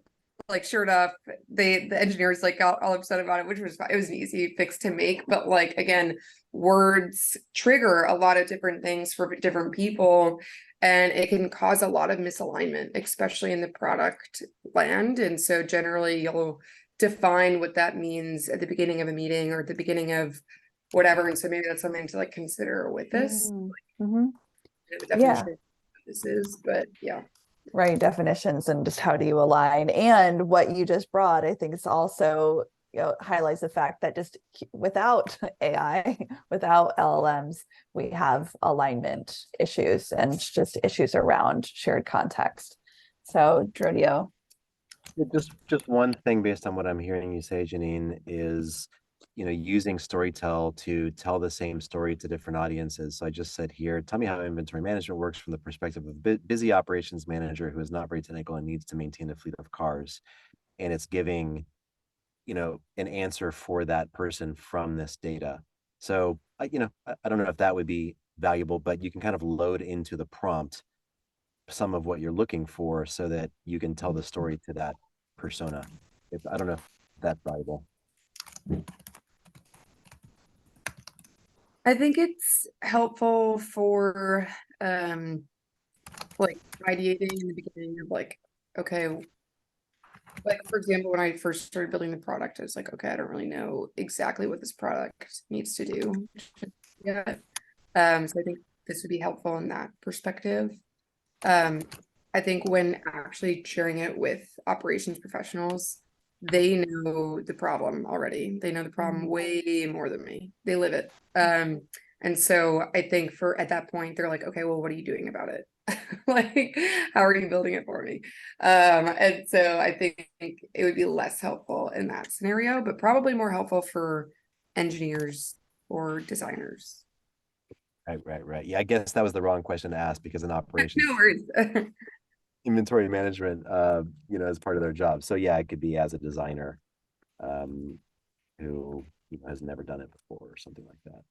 like sure enough, the engineers like got all upset about it, which was fine. It was an easy fix to make. But like again, words trigger a lot of different things for different people, and it can cause a lot of misalignment, especially in the product land. And so generally you'll define what that means at the beginning of a meeting or at the beginning of whatever. And so maybe that's something to like consider with this. Mm-hmm. The definition of what this is, but yeah. Right, definitions and just how do you align. And what you just brought, I think, is also, highlights the fact that just without AI, without LLMs, we have alignment issues and just issues around shared context. So, Drodio. Just one thing based on what I'm hearing you say, Janine, is using Storytell to tell the same story to different audiences. So I just said here, tell me how inventory management works from the perspective of a busy operations manager who is not very technical and needs to maintain a fleet of cars. And it's giving, an answer for that person from this data. So I don't know if that would be valuable, but you can kind of load into the prompt some of what you're looking for so that you can tell the story to that persona. I don't know if that's valuable. I think it's helpful for like ideating in the beginning of like, okay, like for example, when I first started building the product, I was like, okay, I don't really know exactly what this product needs to do yet. So I think this would be helpful in that perspective. I think when actually sharing it with operations professionals, they know the problem already. They know the problem way more than me. They live it. And so I think at that point, they're like, okay, well, what are you doing about it? Like, how are you building it for me? And so I think it would be less helpful in that scenario, but probably more helpful for engineers or designers. Right. Yeah, I guess that was the wrong question to ask because in operations, No worries. inventory management, is part of their job. So yeah, it could be as a designer, who has never done it before or something like that.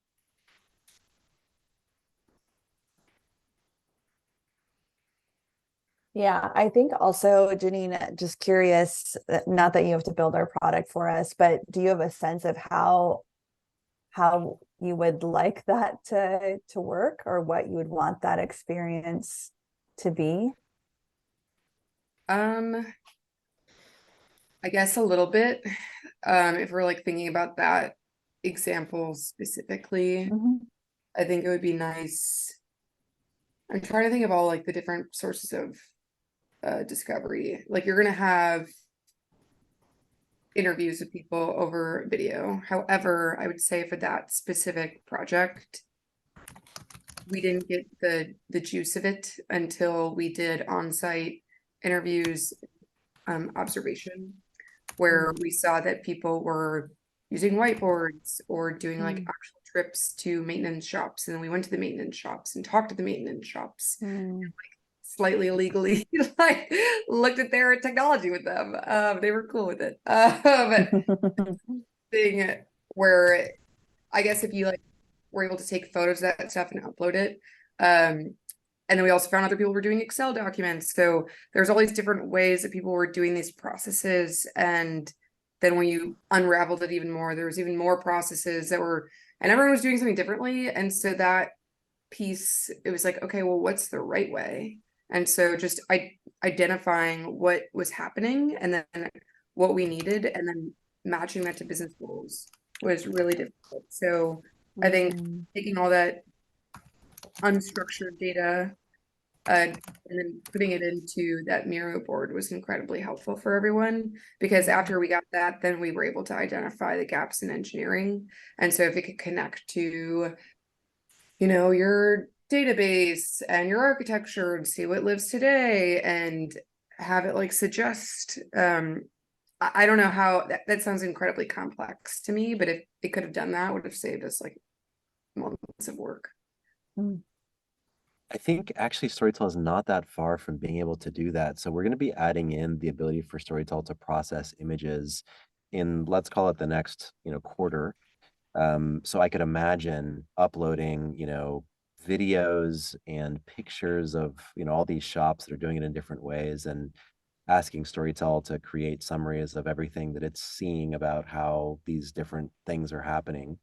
Yeah, I think also, Janine, just curious, not that you have to build our product for us, but do you have a sense of how you would like that to work, or what you would want that experience to be? I guess a little bit. If we're like thinking about that example specifically, I think it would be nice. I'm trying to think of all like the different sources of discovery. Like you're gonna have interviews with people over video. However, I would say for that specific project, we didn't get the juice of it until we did on-site interviews, observation, where we saw that people were using whiteboards or doing like actual trips to maintenance shops. And then we went to the maintenance shops and talked to the maintenance shops, and, like, slightly illegally like looked at their technology with them. They were cool with it. But thing where I guess if you like were able to take photos of that stuff and upload it, and then we also found other people were doing Excel documents. So there's all these different ways that people were doing these processes. And then when you unraveled it even more, there was even more processes that were, and everyone was doing something differently. And so that piece, it was like, okay, well, what's the right way? And so just identifying what was happening and then what we needed and then matching that to business goals was really difficult. So I think taking all that unstructured data and then putting it into that Miro board was incredibly helpful for everyone, because after we got that, then we were able to identify the gaps in engineering. And so if it could connect to, your database and your architecture and see what lives today and have it like suggest, I don't know how that sounds incredibly complex to me, but if it could have done that, would have saved us like months of work. I think actually Storytell is not that far from being able to do that. So we're going to be adding in the ability for Storytell to process images in, let's call it the next, quarter. So I could imagine uploading, videos and pictures of, all these shops that are doing it in different ways and asking Storytell to create summaries of everything that it's seeing about how these different things are happening.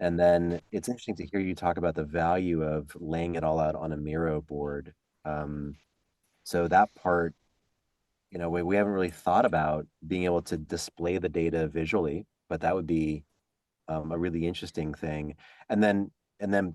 And then it's interesting to hear you talk about the value of laying it all out on a Miro board. So that part, we haven't really thought about being able to display the data visually, but that would be a really interesting thing. And then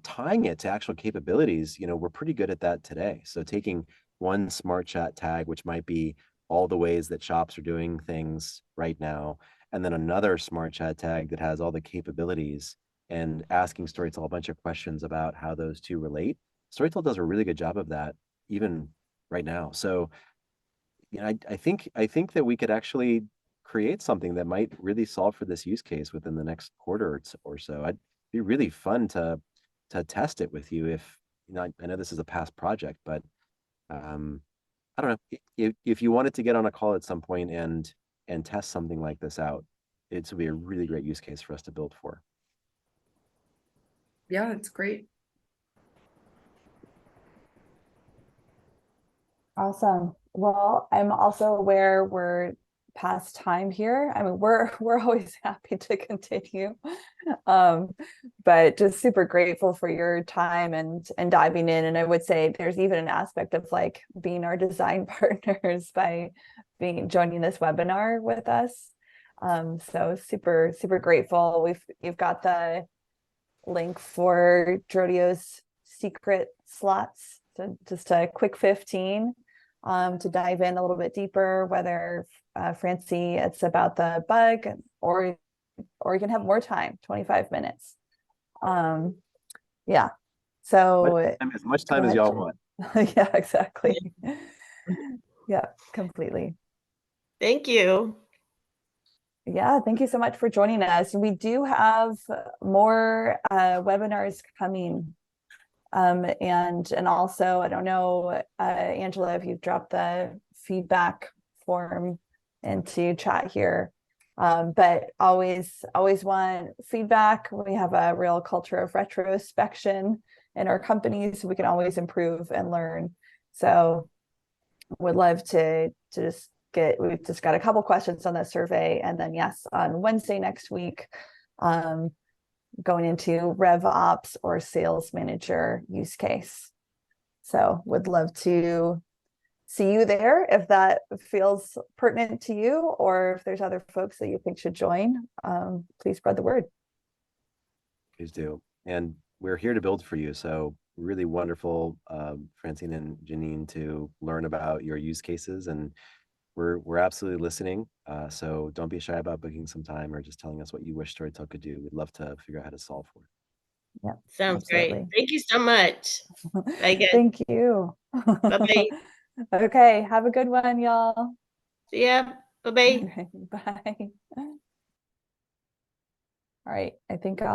tying it to actual capabilities, we're pretty good at that today. So taking one SmartChat tag, which might be all the ways that shops are doing things right now, and then another SmartChat tag that has all the capabilities, and asking Storytell a bunch of questions about how those two relate. Storytell does a really good job of that even right now. So I think that we could actually create something that might really solve for this use case within the next quarter or so. It'd be really fun to test it with you if, I know this is a past project, but I don't know if you wanted to get on a call at some point and test something like this out, it would be a really great use case for us to build for. Yeah, it's great. Awesome. Well, I'm also aware we're past time here. I mean, we're always happy to continue. But just super grateful for your time and diving in. And I would say there's even an aspect of like being our design partners by joining this webinar with us. So super, super grateful. You've got the link for Drodio's secret slots. So just a quick 15 to dive in a little bit deeper, whether Francie, it's about the bug, or you can have more time, 25 minutes. Yeah. So as much time as y'all want. Yeah, exactly. Yeah, completely. Thank you. Yeah, thank you so much for joining us. We do have more webinars coming. And also, I don't know, Angela, if you've dropped the feedback form into chat here, but always want feedback. We have a real culture of retrospection in our company, so we can always improve and learn. So would love to just we've just got a couple questions on that survey, and then yes, on Wednesday next week, going into Rev Ops or Sales Manager use case. So would love to see you there if that feels pertinent to you, or if there's other folks that you think should join, please spread the word. Please do. And we're here to build for you. So really wonderful, Francine and Janine, to learn about your use cases, and we're absolutely listening. So don't be shy about booking some time or just telling us what you wish Storytell could do. We'd love to figure out how to solve for it. Yeah, Sounds absolutely. great. Thank you so much. Thank you. Bye-bye. Okay, have a good one, y'all. See ya. Bye-bye. Bye. All right, I think I'll